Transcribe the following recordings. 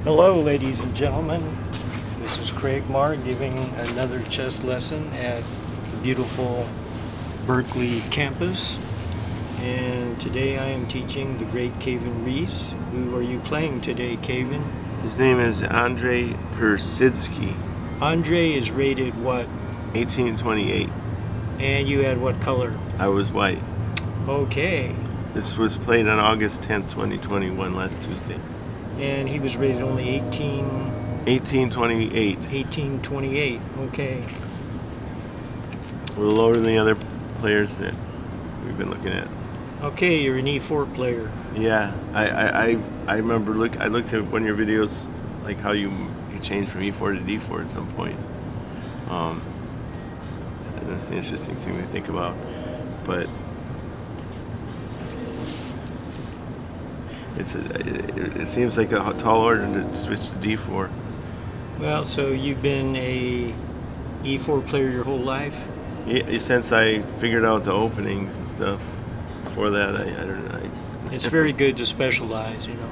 Hello, ladies and gentlemen. This is Craig Marr giving another chess lesson at the beautiful Berkeley campus. And today I am teaching the great Kevin Reese. Who are you playing today, Kevin? His name is Andre Persidsky. Andre is rated what? 1828. And you had what color? I was white. Okay. This was played on August 10th, 2021, last Tuesday. And he was rated only 1828. 1828, okay. A little lower than the other players that we've been looking at. Okay, you're an E4 player. Yeah, I remember I looked at one of your videos, like how you changed from E4 to D4 at some point. And that's an interesting thing to think about. But it seems like a tall order to switch to D4. Well, so you've been a E4 player your whole life? Yeah, since I figured out the openings and stuff. Before that, I don't know. It's very good to specialize, you know.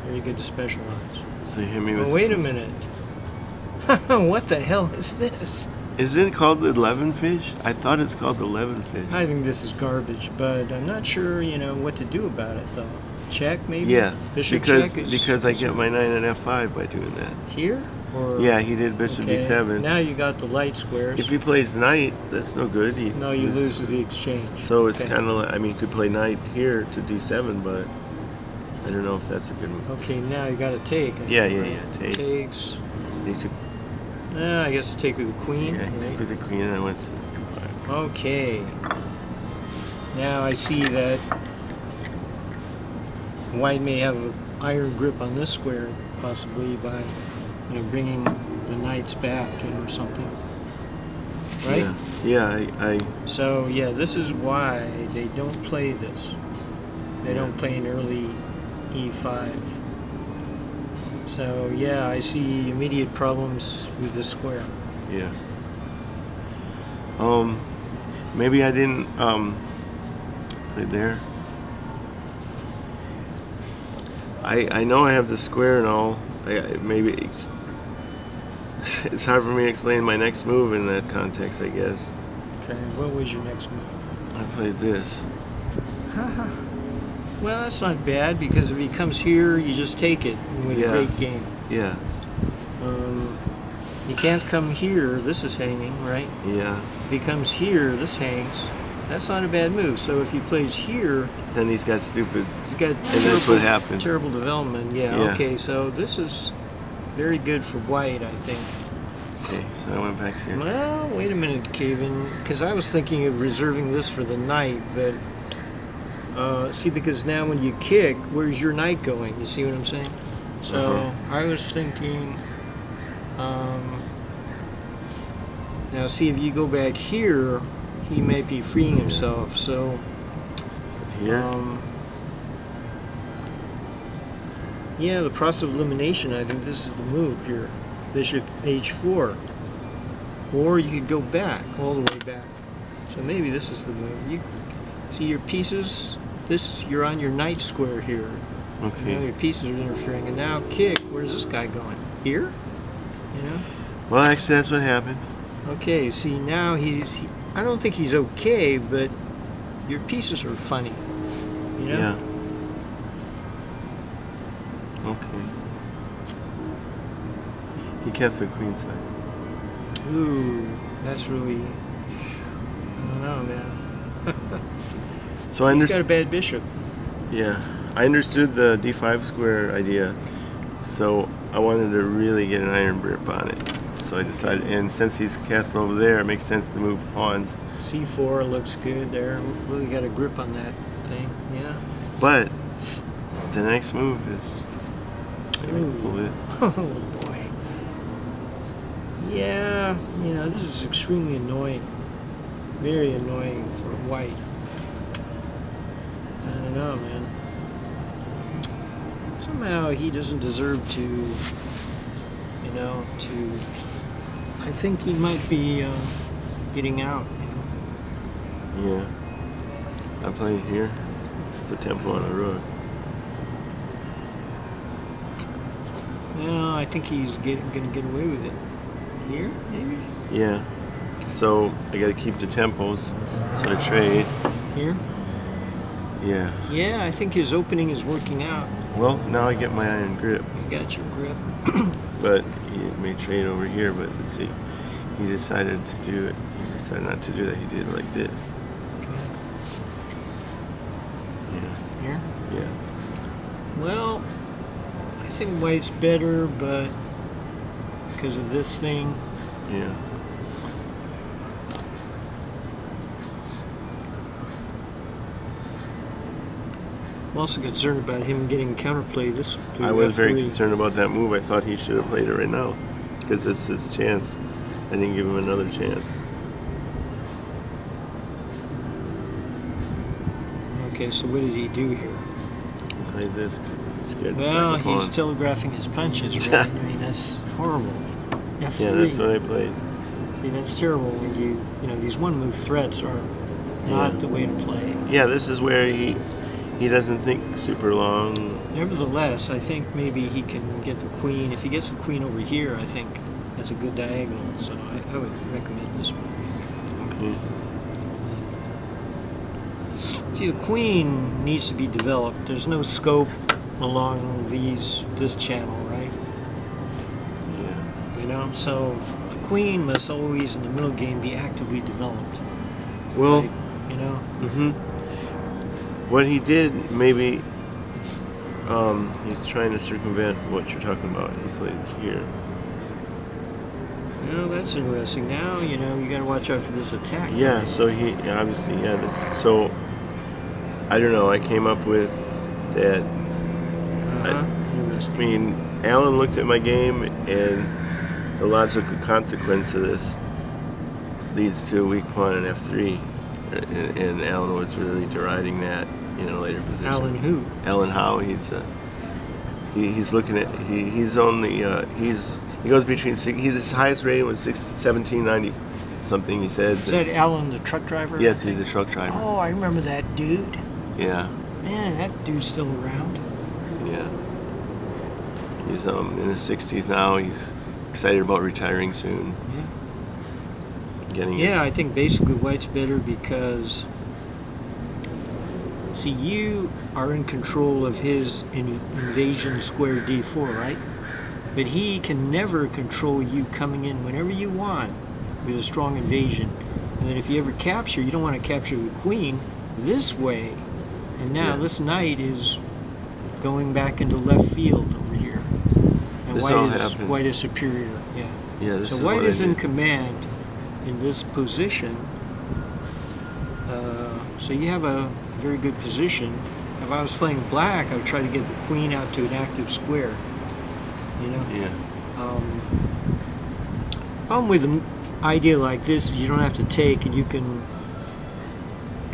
Very good to specialize. So you hit me with. Well, wait a minute. What the hell is this? Is it called the 11 fish? I thought it's called the 11 fish. I think this is garbage, but I'm not sure, you know, what to do about it, though. Check, maybe? Yeah, Bishop because check is, because I get my 9 and F5 by doing that. Here? Or Yeah, he did Bishop okay. D7. Now you got the light squares. If he plays knight, that's no good. No, you lose the exchange. So it's Okay. kind of like, I mean, you could play knight here to D7, but I don't know if that's a good move. Okay, now you got to take. Yeah, take. Takes. He took, I guess take with the queen. yeah, he took right? with the queen and I went to F5. Okay. Now I see that white may have an iron grip on this square, possibly by, you know, bringing the knights back, you know, or something. Right? Yeah, So yeah, this is why they don't play this. They don't play an early E5. So yeah, I see immediate problems with this square. yeah. Maybe I didn't play there. I know I have the square and all. Maybe it's hard for me to explain my next move in that context, I guess. Okay, what was your next move? I played this. Well, that's not bad, because if he comes here, you just take it and win a great game. Yeah. You can't come here. This is hanging, right? Yeah. If he comes here, this hangs. That's not a bad move. So if he plays here, Then he's got stupid. he's got And that's what happened. terrible development. Yeah. Yeah. Okay. So this is very good for white, I think. Okay, so I went back here. Well, wait a minute, Kevin, because I was thinking of reserving this for the knight, but see, because now when you kick, where's your knight going? You see what I'm saying? So I was thinking, now see, if you go back here, he might be freeing himself. So Here? yeah, the process of elimination, I think this is the move here. Bishop H4. Or you could go back, all the way back. So maybe this is the move. You see your pieces, you're on your knight square here. Okay. You know, your pieces are interfering. And now kick, where's this guy going? Here? You know? Well, actually, that's what happened. Okay, see, now I don't think he's okay, but your pieces are funny. You know? Yeah. Okay. He kept the queen side. Ooh, that's really, I don't know, man. So I He's got a understood. bad bishop. Yeah, I understood the D5 square idea. So I wanted to really get an iron grip on it. So I decided, and since he's castle over there, it makes sense to move pawns. C4 looks good there. Really got a grip on that thing. Yeah. But the next move is maybe a Ooh. little bit. Oh boy. Yeah, you know, this is extremely annoying. Very annoying for white. I don't know, man. Somehow he doesn't deserve to, you know, I think he might be getting out, you know. Yeah. I'm playing here. The tempo on a rook. I think he's gonna get away with it. Here, maybe? Yeah. So I got to keep the tempos. So I trade. Here? Yeah. Yeah, I think his opening is working out. Well, now I get my iron grip. You got your grip. But he may trade over here, but let's see. He decided to do it. He decided not to do that. He did it like this. Okay. Yeah. Here? Yeah. Well, I think white's better, but because of this thing. Yeah. I'm also concerned about him getting counterplay this. I was very concerned about that move. I thought he should have played it right now because it's his chance. I didn't give him another chance. Okay, so what did he do here? Play this. Scared Well, the second he's pawn. telegraphing his punches, right? I mean, that's horrible. F3. Yeah, that's what I played. See, that's terrible when you know, these one-move threats are not the way to play. Yeah, this is where he doesn't think super long. Nevertheless, I think maybe he can get the queen. If he gets the queen over here, I think that's a good diagonal. So I would recommend this one. Okay. See, the queen needs to be developed. There's no scope along this channel, right? Yeah. You know, so the queen must always in the middle game be actively developed. Well, like, you know. What he did, maybe, he's trying to circumvent what you're talking about. He plays here. Well, that's interesting. Now, you know, you got to watch out for this attack. Yeah, so he obviously, so I don't know. I came up with that. I mean, Alan looked at my game, and the logical consequence of this leads to a weak pawn in F3. And Alan was really deriding that in a later position. Alan who? Alan Howe. He's looking at he's only he goes between his highest rating was 1790 something. He says. Is that Alan the truck driver? Yes, he's a truck driver. Oh, I remember that dude. Yeah. Man, that dude's still around. Yeah. He's in his 60s now. He's excited about retiring soon. Yeah. I think basically white's better because, see, you are in control of his invasion square d4, right? But he can never control you coming in whenever you want with a strong invasion. And then if you ever capture, you don't want to capture the queen this way. And now this knight is going back into left field over here. And white is superior. Yeah. Yeah. So white is in command in this position, so you have a very good position. If I was playing black, I would try to get the queen out to an active square. You know. Yeah. Problem with an idea like this is you don't have to take, and you can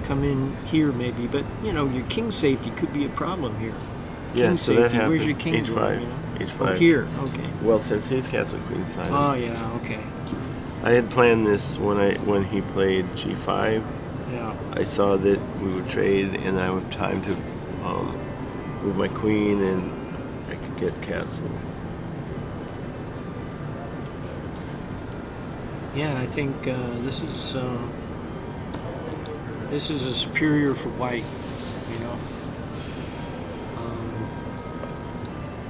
come in here maybe, but you know your king safety could be a problem here. Yeah. King So safety. that happened. Where's your king H5. going, you know? H5. Oh, here. Okay. Well, since his castle queen side. Oh yeah. Okay. I had planned this when he played G5. Yeah. I saw that we would trade, and I would have time to move my queen, and I could get castle. Yeah, I think this is a superior for white, you know.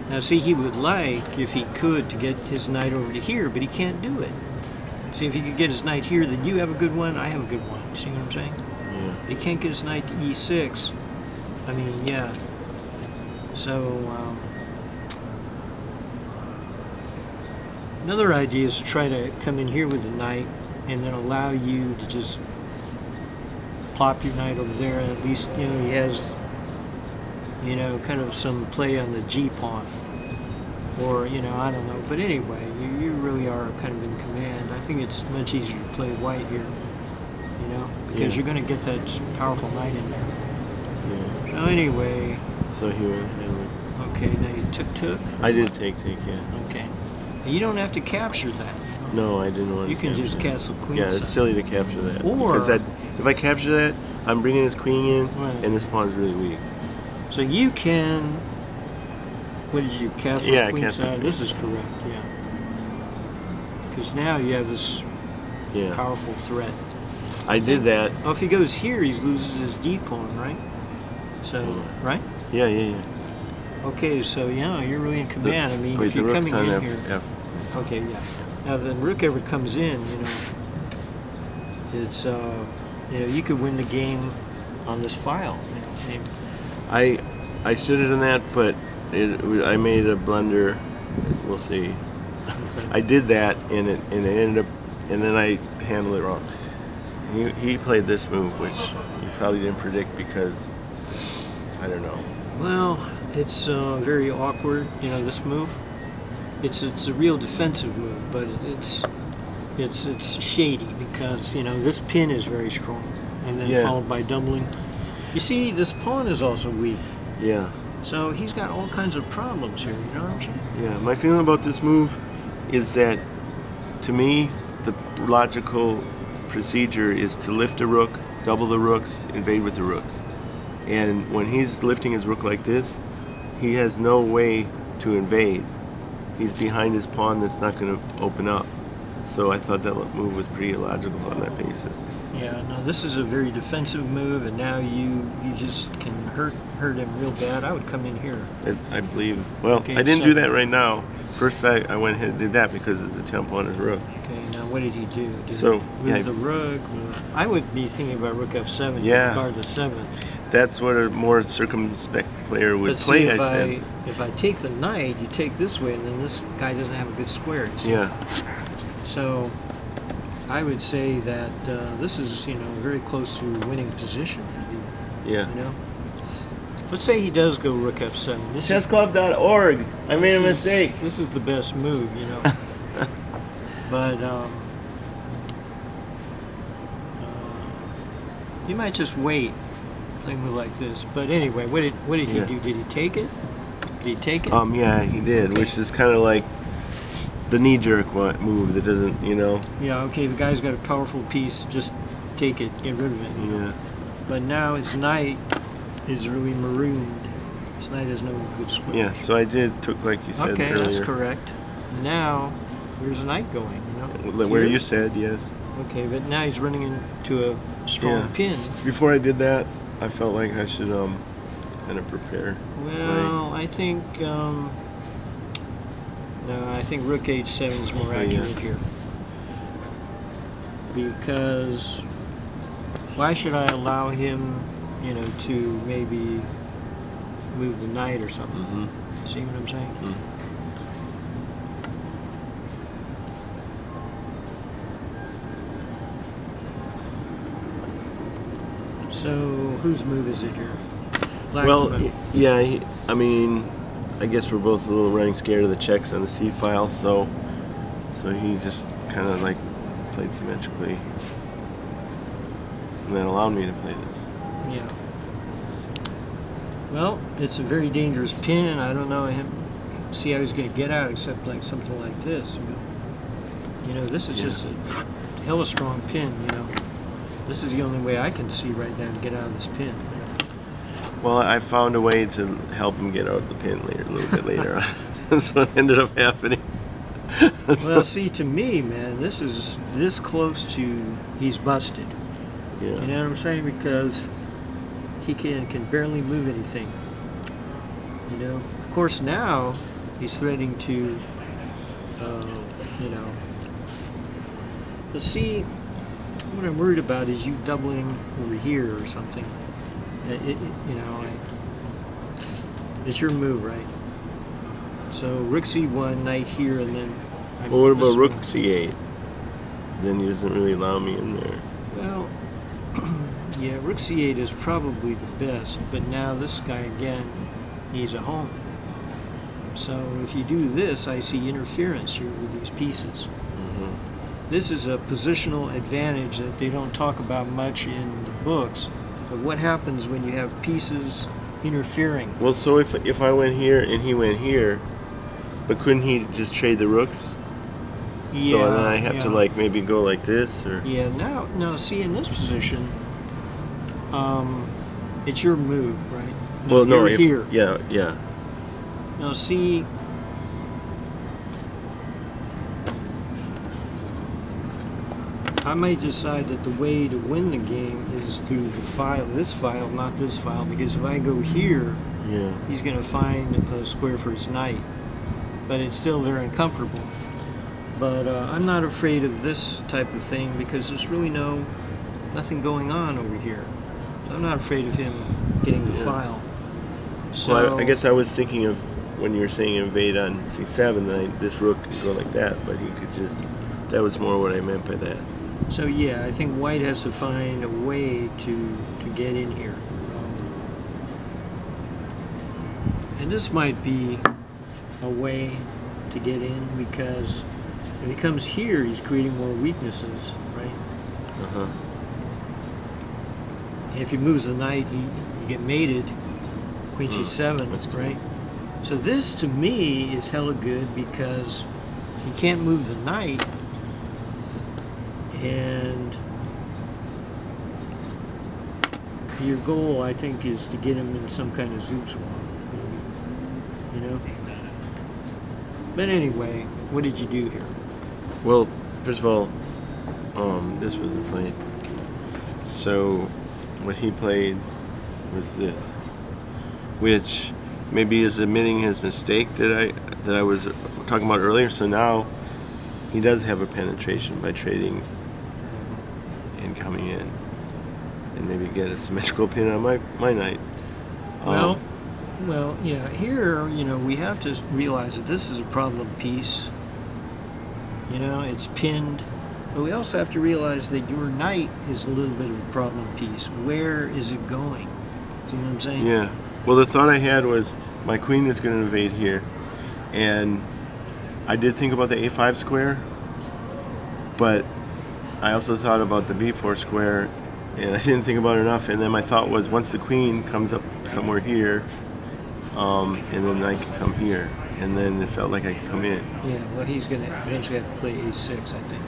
Now, see, he would like, if he could, to get his knight over to here, but he can't do it. See, if he could get his knight here, then you have a good one, I have a good one. You see what I'm saying? Yeah. He can't get his knight to E6. I mean, yeah. So, another idea is to try to come in here with the knight and then allow you to just plop your knight over there. At least, you know, he has, you know, kind of some play on the G pawn. Or, you know, I don't know. But anyway, you really are kind of in command. I think it's much easier to play white here, you know, because you're going to get that powerful knight in there. Yeah. So anyway. So he went. Okay, now you took. I did take, yeah. Okay. You don't have to capture that. No, I didn't want to. You can just castle queen. Yeah, it's silly to capture that. Or because if I capture that, I'm bringing his queen in, right, and this pawn's really weak. So you can What did you castle? Yeah, queen castle. side? This is correct. Yeah. Because now you have this Yeah. powerful threat. I did that. Oh, if he goes here, he loses his D pawn, right? So, right? Yeah, yeah, yeah. Okay, so yeah, you're really in command. I mean, Wait, if the you're rook's coming on in here. Okay, yeah. Now, if the rook ever comes in, you know, it's you know, you could win the game on this file. You know. I should have done that, but I made a blunder. We'll see. Okay. I did that, and it ended up, and then I handled it wrong. He played this move, which you probably didn't predict because I don't know. Well, it's very awkward. You know, this move. It's a real defensive move, but it's shady because you know this pin is very strong, and then followed by doubling. You see, this pawn is also weak. Yeah. So he's got all kinds of problems here. You know what I'm saying? Yeah. My feeling about this move is that, to me, the logical procedure is to lift a rook, double the rooks, invade with the rooks. And when he's lifting his rook like this, he has no way to invade. He's behind his pawn that's not going to open up. So I thought that move was pretty illogical on that basis. Yeah, no, this is a very defensive move, and now you just can hurt him real bad. I would come in here. I believe. Well, Okay, I didn't so- do that right now. First, I went ahead and did that because it's a tempo on his rook. Okay, now what did he do? Did So, he move yeah. the rook? I would be thinking about rook f7 Yeah. to guard the 7. That's what a more circumspect player would But play, see, I said. if I take the knight, you take this way, and then this guy doesn't have a good square. You see? Yeah. So I would say that this is, you know, very close to winning position for you. Yeah. You know. Let's say he does go rook f7. This is Chessclub.org. I made a mistake. This is the best move, you know. But you might just wait, play a move like this. But anyway, what did he Yeah. do? Did he take it? Did he take it? Yeah, he did, Okay. which is kind of like the knee-jerk move that doesn't, you know. Yeah. Okay. The guy's got a powerful piece. Just take it. Get rid of it. Yeah. But now his knight is really marooned. His knight has no good square. Yeah. So I took like you said Okay, earlier. that's correct. Now, where's the knight going? You know. Where Here? you said yes. Okay, but now he's running into a strong Yeah. pin. Before I did that, I felt like I should kind of prepare. Well, I think no, I think rook h7 is more Oh, yeah. accurate here. Because why should I allow him, you know, to maybe move the knight or something? Mm-hmm. See what I'm saying? Mm. So whose move is it here? Black Well, move. yeah. I mean, I guess we're both a little running scared of the checks on the C file, so he just kind of like played symmetrically, and then allowed me to play this. Yeah. Well, it's a very dangerous pin. I don't know see how he's going to get out except like something like this. You know, this is Yeah. just a hella strong pin. You know, this is the only way I can see right now to get out of this pin. Well, I found a way to help him get out of the pin later, a little bit later on. That's what ended up happening. Well, see, to me, man, this is this close to he's busted. Yeah. You know what I'm saying? Because he can barely move anything. You know, of course now he's threatening to, you know. But see, what I'm worried about is you doubling over here or something. You know, it's your move, right? So rook c1, knight here, and then. Well, what about this rook one. c8? Then he doesn't really allow me in there. Well, yeah, rook c8 is probably the best, but now this guy again needs a home. So if you do this, I see interference here with these pieces. Mm-hmm. This is a positional advantage that they don't talk about much in the books. But what happens when you have pieces interfering? Well, so if I went here and he went here, but couldn't he just trade the rooks? Yeah, So then I have to yeah. like maybe go like this, or Yeah, now see in this position, it's your move, right? well, no, you're here. yeah. Now see, I might decide that the way to win the game is through the file, this file, not this file, because if I go here, Yeah. he's going to find a square for his knight, but it's still very uncomfortable. But I'm not afraid of this type of thing because there's really nothing going on over here. So I'm not afraid of him getting the Yeah. file. So Well, I guess I was thinking of when you were saying invade on c7, this rook could go like that, but he could just. That was more what I meant by that. So yeah, I think white has to find a way to get in here. And this might be a way to get in because if he comes here, he's creating more weaknesses, right? Uh-huh. If he moves the knight, you get mated, queen c7, that's cool. right? So this, to me, is hella good because you can't move the knight, and your goal, I think, is to get him in some kind of zoot swap, maybe, you know? But anyway, what did you do here? Well, first of all, this was the play. So, what he played was this, which maybe is admitting his mistake that I was talking about earlier. So now he does have a penetration by trading and coming in, and maybe get a symmetrical pin on my knight. Well, yeah. Here, we have to realize that this is a problem piece. It's pinned. But we also have to realize that your knight is a little bit of a problem piece. Where is it going? Do you know what I'm saying? Yeah. Well, the thought I had was my queen is going to invade here, and I did think about the a5 square, but I also thought about the b4 square, and I didn't think about it enough. And then my thought was once the queen comes up somewhere here, and then I can come here, and then it felt like I could come in. Yeah. Well, he's going to eventually have to play a6, I think.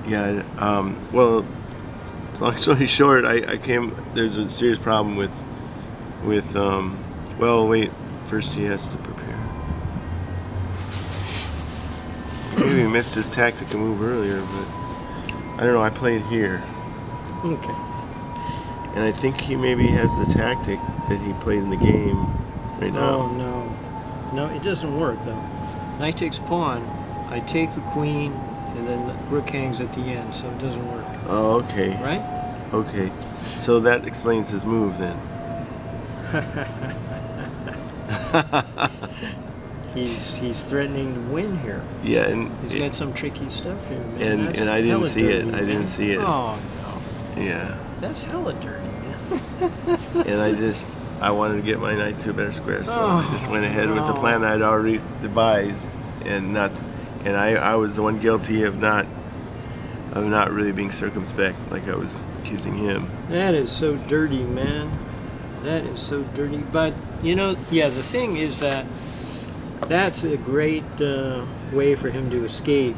Yeah. Well, long story short, there's a serious problem with. Well, wait. First, he has to prepare. Maybe he missed his tactical move earlier, but I don't know. I played here, Okay. and I think he maybe has the tactic that he played in the game right now. No, it doesn't work though. Knight takes pawn. I take the queen, and then the rook hangs at the end, so it doesn't work. Oh, okay. Right? Okay. So that explains his move then. He's threatening to win here. Yeah, and He's got some tricky stuff here, man. and That's I didn't hella see dirty, it. I man. didn't see it. Oh no, Yeah. that's hella dirty, man. And I wanted to get my knight to a better square, so I just went ahead with the no. plan I'd already devised, and I was the one guilty of not really being circumspect like I was accusing him. That is so dirty, man. That is so dirty. But yeah, the thing is that's a great way for him to escape.